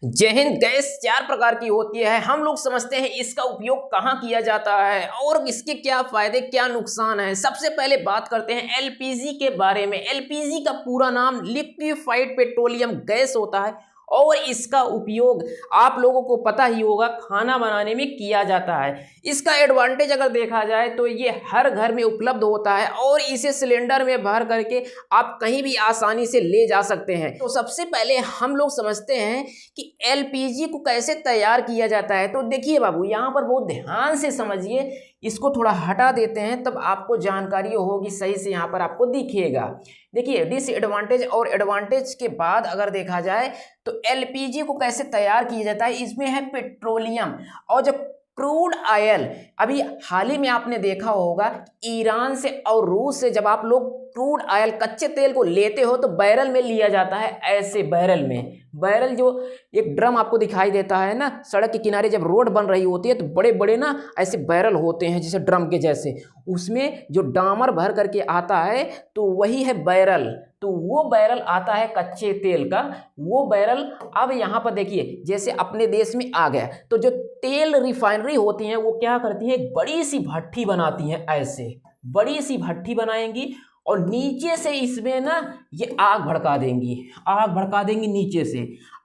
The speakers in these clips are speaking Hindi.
जय हिंद। गैस चार प्रकार की होती है। हम लोग समझते हैं इसका उपयोग कहाँ किया जाता है और इसके क्या फायदे क्या नुकसान है। सबसे पहले बात करते हैं एलपीजी के बारे में। एलपीजी का पूरा नाम लिक्विफाइड पेट्रोलियम गैस होता है और इसका उपयोग आप लोगों को पता ही होगा खाना बनाने में किया जाता है। इसका एडवांटेज अगर देखा जाए तो ये हर घर में उपलब्ध होता है और इसे सिलेंडर में भर करके आप कहीं भी आसानी से ले जा सकते हैं। तो सबसे पहले हम लोग समझते हैं कि एलपीजी को कैसे तैयार किया जाता है। तो देखिए बाबू, यहाँ पर बहुत ध्यान से समझिए, इसको थोड़ा हटा देते हैं तब आपको जानकारी होगी सही से, यहाँ पर आपको दिखेगा। देखिए डिसएडवांटेज और एडवांटेज के बाद अगर देखा जाए तो एलपीजी को कैसे तैयार किया जाता है। इसमें है पेट्रोलियम और जो क्रूड ऑयल। अभी हाल ही में आपने देखा होगा ईरान से और रूस से जब आप लोग क्रूड ऑयल कच्चे तेल को लेते हो तो बैरल में लिया जाता है। ऐसे बैरल में, बैरल जो एक ड्रम आपको दिखाई देता है ना सड़क के किनारे, जब रोड बन रही होती है तो बड़े बड़े ना ऐसे बैरल होते हैं जैसे ड्रम के जैसे, उसमें जो डामर भर करके आता है तो वही है बैरल। तो वो बैरल आता है कच्चे तेल का। वो बैरल अब यहाँ पर देखिए जैसे अपने देश में आ गया तो जो तेल रिफाइनरी होती हैं वो क्या करती हैं, एक बड़ी सी भट्ठी बनाती हैं। ऐसे बड़ी सी भट्ठी बनाएंगी और नीचे से इसमें ना ये आग भड़का देंगी, आग भड़का देंगी नीचे से।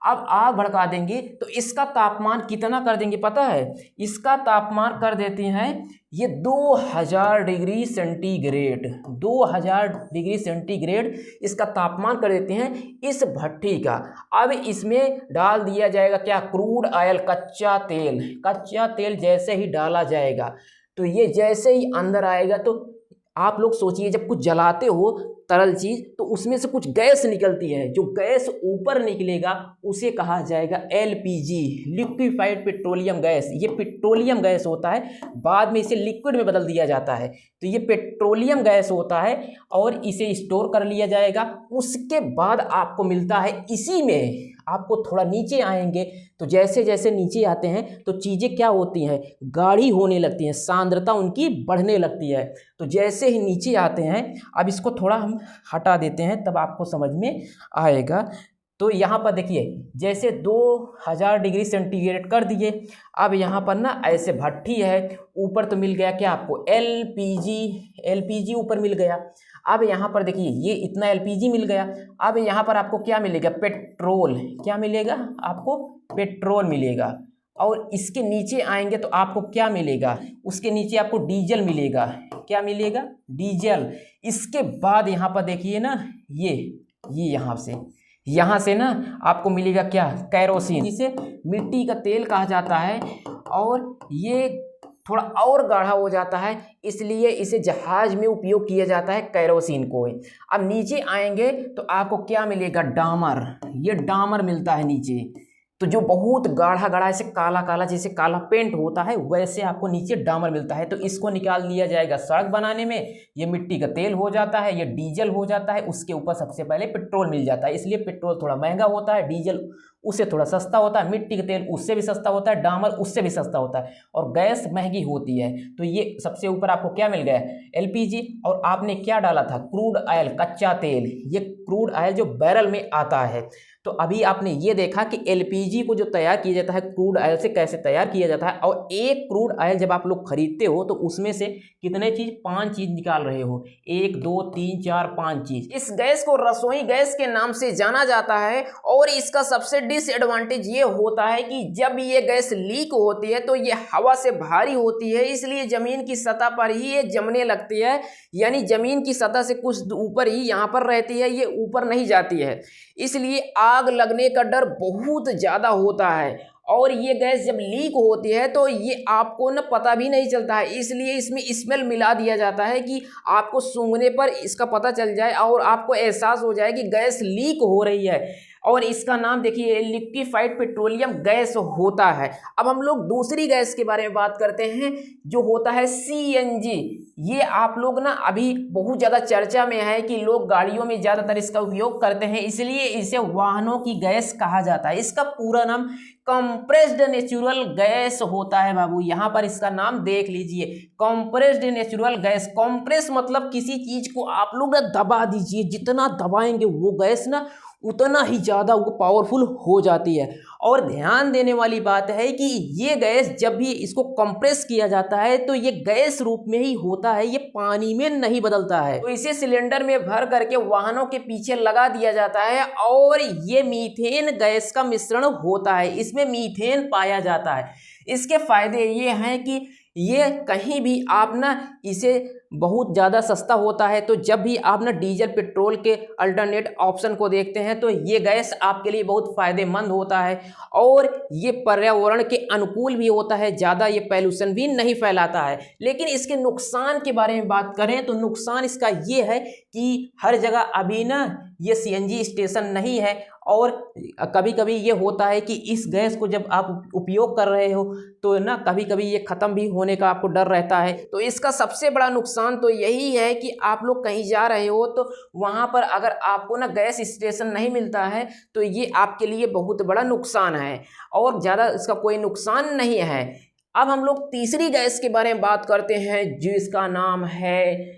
अब आग भड़का देंगी तो इसका तापमान कितना कर देंगे पता है? इसका तापमान कर देती हैं ये 2000 डिग्री सेंटीग्रेड। 2000 डिग्री सेंटीग्रेड इसका तापमान कर देते हैं इस भट्ठी का। अब इसमें डाल दिया जाएगा क्या, क्रूड ऑयल, कच्चा तेल। कच्चा तेल जैसे ही डाला जाएगा तो ये जैसे ही अंदर आएगा तो आप लोग सोचिए जब कुछ जलाते हो तरल चीज तो उसमें से कुछ गैस निकलती है। जो गैस ऊपर निकलेगा उसे कहा जाएगा एलपीजी, लिक्विफाइड पेट्रोलियम गैस। ये पेट्रोलियम गैस होता है, बाद में इसे लिक्विड में बदल दिया जाता है। तो ये पेट्रोलियम गैस होता है और इसे स्टोर कर लिया जाएगा। उसके बाद आपको मिलता है इसी में, आपको थोड़ा नीचे आएंगे तो जैसे जैसे नीचे आते हैं तो चीज़ें क्या होती हैं, गाढ़ी होने लगती हैं, सांद्रता उनकी बढ़ने लगती है। तो जैसे ही नीचे आते हैं, अब इसको थोड़ा हम हटा देते हैं तब आपको समझ में आएगा। तो यहाँ पर देखिए जैसे 2000 डिग्री सेंटीग्रेड कर दिए। अब यहाँ पर ना ऐसे भट्ठी है, ऊपर तो मिल गया क्या आपको, एलपीजी। एलपीजी ऊपर मिल गया। अब यहाँ पर देखिए ये इतना एलपीजी मिल गया। अब यहाँ पर आपको क्या मिलेगा, पेट्रोल। क्या मिलेगा आपको, पेट्रोल मिलेगा। और इसके नीचे आएंगे तो आपको क्या मिलेगा, उसके नीचे आपको डीजल मिलेगा। क्या मिलेगा, डीजल। इसके बाद यहाँ पर देखिए ना ये यहाँ से ना आपको मिलेगा क्या, कैरोसिन, जिसे मिट्टी का तेल कहा जाता है। और ये थोड़ा और गाढ़ा हो जाता है इसलिए इसे जहाज में उपयोग किया जाता है, कैरोसिन को। अब नीचे आएंगे तो आपको क्या मिलेगा, डामर। ये डामर मिलता है नीचे। तो जो बहुत गाढ़ा गाढ़ा ऐसे काला काला जैसे काला पेंट होता है वैसे आपको नीचे डामर मिलता है। तो इसको निकाल लिया जाएगा सड़क बनाने में। ये मिट्टी का तेल हो जाता है, ये डीजल हो जाता है। उसके ऊपर सबसे पहले पेट्रोल मिल जाता है, इसलिए पेट्रोल थोड़ा महंगा होता है, डीजल उससे थोड़ा सस्ता होता है, मिट्टी का तेल उससे भी सस्ता होता है, डामर उससे भी सस्ता होता है और गैस महंगी होती है। तो ये सबसे ऊपर आपको क्या मिल गया, एलपीजी। और आपने क्या डाला था, क्रूड ऑयल, कच्चा तेल। ये क्रूड ऑयल जो बैरल में आता है। तो अभी आपने ये देखा कि एलपीजी को जो तैयार किया जाता है क्रूड ऑयल से कैसे तैयार किया जाता है। और एक क्रूड ऑयल जब आप लोग खरीदते हो तो उसमें से कितने चीज, 5 चीज निकाल रहे हो, 1 2 3 4 5 चीज। इस गैस को रसोई गैस के नाम से जाना जाता है। और इसका सबसे डिसएडवांटेज ये होता है कि जब ये गैस लीक होती है तो ये हवा से भारी होती है, इसलिए जमीन की सतह पर ही ये जमने लगती है। यानी जमीन की सतह से कुछ ऊपर ही यहाँ पर रहती है, ये ऊपर नहीं जाती है, इसलिए आग लगने का डर बहुत ज़्यादा होता है। और ये गैस जब लीक होती है तो ये आपको ना पता भी नहीं चलता है, इसलिए इसमें स्मेल मिला दिया जाता है कि आपको सूंघने पर इसका पता चल जाए और आपको एहसास हो जाए कि गैस लीक हो रही है। और इसका नाम देखिए लिक्विफाइड पेट्रोलियम गैस होता है। अब हम लोग दूसरी गैस के बारे में बात करते हैं जो होता है सीएनजी। ये आप लोग ना अभी बहुत ज़्यादा चर्चा में है कि लोग गाड़ियों में ज़्यादातर इसका उपयोग करते हैं, इसलिए इसे वाहनों की गैस कहा जाता है। इसका पूरा नाम कंप्रेस्ड नेचुरल गैस होता है बाबू, यहाँ पर इसका नाम देख लीजिए, कंप्रेस्ड नेचुरल गैस। कंप्रेस मतलब किसी चीज़ को आप लोग ना दबा दीजिए, जितना दबाएंगे वो गैस ना उतना ही ज़्यादा वो पावरफुल हो जाती है। और ध्यान देने वाली बात है कि ये गैस जब भी इसको कंप्रेस किया जाता है तो ये गैस रूप में ही होता है, ये पानी में नहीं बदलता है। तो इसे सिलेंडर में भर करके वाहनों के पीछे लगा दिया जाता है और ये मीथेन गैस का मिश्रण होता है, इसमें मीथेन पाया जाता है। इसके फायदे ये हैं कि ये कहीं भी आप ना इसे बहुत ज़्यादा सस्ता होता है, तो जब भी आप ना डीजल पेट्रोल के अल्टरनेट ऑप्शन को देखते हैं तो ये गैस आपके लिए बहुत फ़ायदेमंद होता है और ये पर्यावरण के अनुकूल भी होता है, ज़्यादा ये पॉल्यूशन भी नहीं फैलाता है। लेकिन इसके नुकसान के बारे में बात करें तो नुकसान इसका ये है कि हर जगह अभी ना ये सीएनजी स्टेशन नहीं है और कभी कभी ये होता है कि इस गैस को जब आप उपयोग कर रहे हो तो ना कभी कभी ये ख़त्म भी होने का आपको डर रहता है। तो इसका सबसे बड़ा नुकसान तो यही है कि आप लोग कहीं जा रहे हो तो वहाँ पर अगर आपको ना गैस स्टेशन नहीं मिलता है तो ये आपके लिए बहुत बड़ा नुकसान है और ज़्यादा इसका कोई नुकसान नहीं है। अब हम लोग तीसरी गैस के बारे में बात करते हैं जिसका नाम है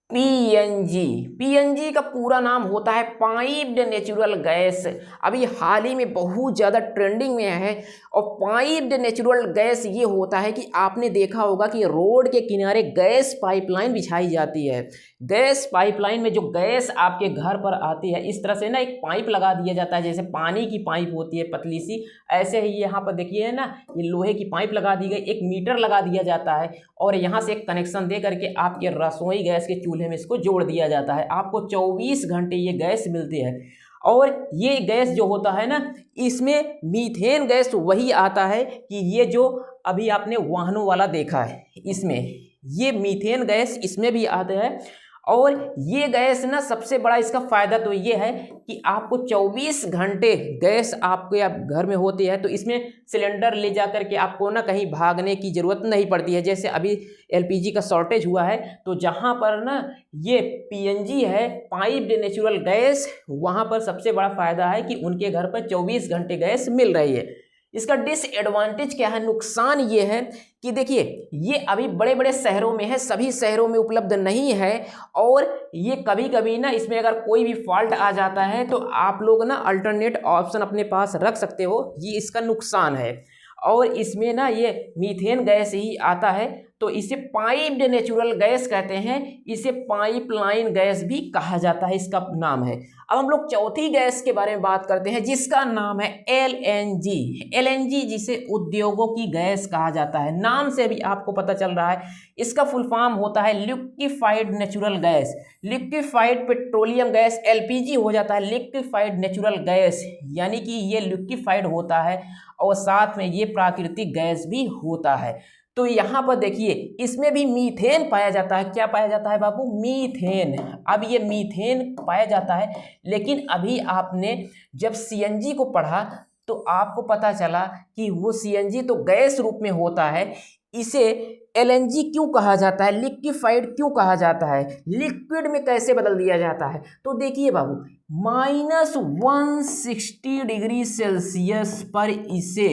पीएनजी। पीएनजी का पूरा नाम होता है पाइप्ड नेचुरल गैस। अभी हाल ही में बहुत ज़्यादा ट्रेंडिंग में है। और पाइप्ड नेचुरल गैस ये होता है कि आपने देखा होगा कि रोड के किनारे गैस पाइपलाइन बिछाई जाती है। गैस पाइपलाइन में जो गैस आपके घर पर आती है इस तरह से ना एक पाइप लगा दिया जाता है, जैसे पानी की पाइप होती है पतली सी, ऐसे ही यहाँ पर देखिए ना ये लोहे की पाइप लगा दी गई, एक मीटर लगा दिया जाता है और यहाँ से एक कनेक्शन दे करके आपके रसोई गैस के चूल्हे में इसको जोड़ दिया जाता है। आपको 24 घंटे ये गैस मिलती है। और ये गैस जो होता है ना इसमें मीथेन गैस वही आता है कि ये जो अभी आपने वाहनों वाला देखा है इसमें ये मीथेन गैस इसमें भी आता है। और ये गैस ना सबसे बड़ा इसका फ़ायदा तो ये है कि आपको 24 घंटे गैस आपके घर में होती है, तो इसमें सिलेंडर ले जा कर के आपको ना कहीं भागने की ज़रूरत नहीं पड़ती है। जैसे अभी एलपीजी का शॉर्टेज हुआ है तो जहाँ पर ना ये पीएनजी है पाइप्ड नेचुरल गैस, वहाँ पर सबसे बड़ा फ़ायदा है कि उनके घर पर 24 घंटे गैस मिल रही है। इसका डिसएडवांटेज क्या है, नुकसान ये है कि देखिए ये अभी बड़े बड़े शहरों में है, सभी शहरों में उपलब्ध नहीं है और ये कभी कभी ना इसमें अगर कोई भी फॉल्ट आ जाता है तो आप लोग ना अल्टरनेट ऑप्शन अपने पास रख सकते हो, ये इसका नुकसान है। और इसमें ना ये मीथेन गैस ही आता है तो इसे पाइप्ड नेचुरल गैस कहते हैं, इसे पाइपलाइन गैस भी कहा जाता है, इसका नाम है। अब हम लोग चौथी गैस के बारे में बात करते हैं जिसका नाम है एलएनजी। एलएनजी जिसे उद्योगों की गैस कहा जाता है, नाम से भी आपको पता चल रहा है। इसका फुल फॉर्म होता है liquefied natural gas. Liquefied petroleum gas LPG हो जाता है लिक्विफाइड नेचुरल गैस, यानी कि ये लिक्विफाइड होता है और साथ में ये प्राकृतिक गैस भी होता है। तो यहाँ पर देखिए इसमें भी मीथेन पाया जाता है। क्या पाया जाता है बाबू? मीथेन। अब ये मीथेन पाया जाता है, लेकिन अभी आपने जब सीएनजी को पढ़ा तो आपको पता चला कि वो सीएनजी तो गैस रूप में होता है, इसे एलएनजी क्यों कहा जाता है, लिक्विफाइड क्यों कहा जाता है, लिक्विड में कैसे बदल दिया जाता है? तो देखिए बाबू -160 डिग्री सेल्सियस पर इसे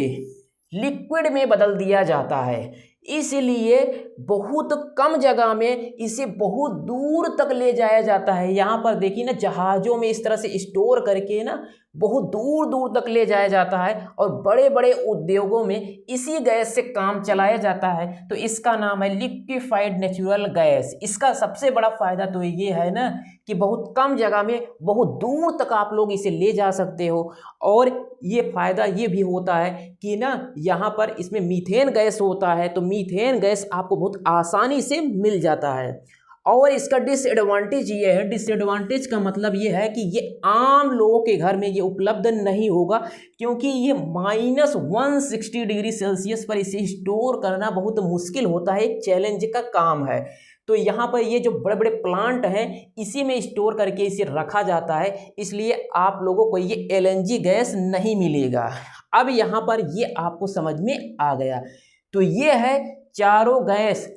लिक्विड में बदल दिया जाता है, इसलिए बहुत कम जगह में इसे बहुत दूर तक ले जाया जाता है। यहाँ पर देखिए ना जहाज़ों में इस तरह से स्टोर करके ना बहुत दूर दूर तक ले जाया जाता है और बड़े बड़े उद्योगों में इसी गैस से काम चलाया जाता है। तो इसका नाम है लिक्विफाइड नेचुरल गैस। इसका सबसे बड़ा फ़ायदा तो ये है ना कि बहुत कम जगह में बहुत दूर तक आप लोग इसे ले जा सकते हो। और ये फ़ायदा ये भी होता है कि ना यहाँ पर इसमें मीथेन गैस होता है, तो मीथेन गैस आपको बहुत आसानी से मिल जाता है। और इसका डिसएडवांटेज ये है, डिसएडवांटेज का मतलब ये है कि ये आम लोगों के घर में ये उपलब्ध नहीं होगा, क्योंकि ये -160 डिग्री सेल्सियस पर इसे स्टोर करना बहुत मुश्किल होता है, एक चैलेंज का काम है। तो यहाँ पर ये जो बड़े बड़े प्लांट हैं इसी में स्टोर करके इसे रखा जाता है, इसलिए आप लोगों को ये एलएनजी गैस नहीं मिलेगा। अब यहाँ पर ये आपको समझ में आ गया। तो ये है चारों गैस,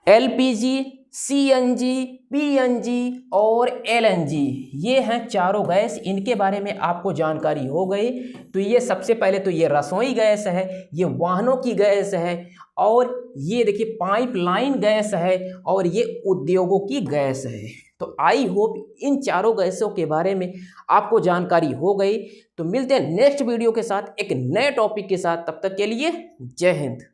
एलपीजी, सीएनजी, पीएनजी और एलएनजी, ये हैं चारों गैस। इनके बारे में आपको जानकारी हो गई। तो ये सबसे पहले तो ये रसोई गैस है, ये वाहनों की गैस है, और ये देखिए पाइपलाइन गैस है, और ये उद्योगों की गैस है। तो आई होप इन चारों गैसों के बारे में आपको जानकारी हो गई। तो मिलते हैं नेक्स्ट वीडियो के साथ एक नए टॉपिक के साथ, तब तक के लिए जय हिंद।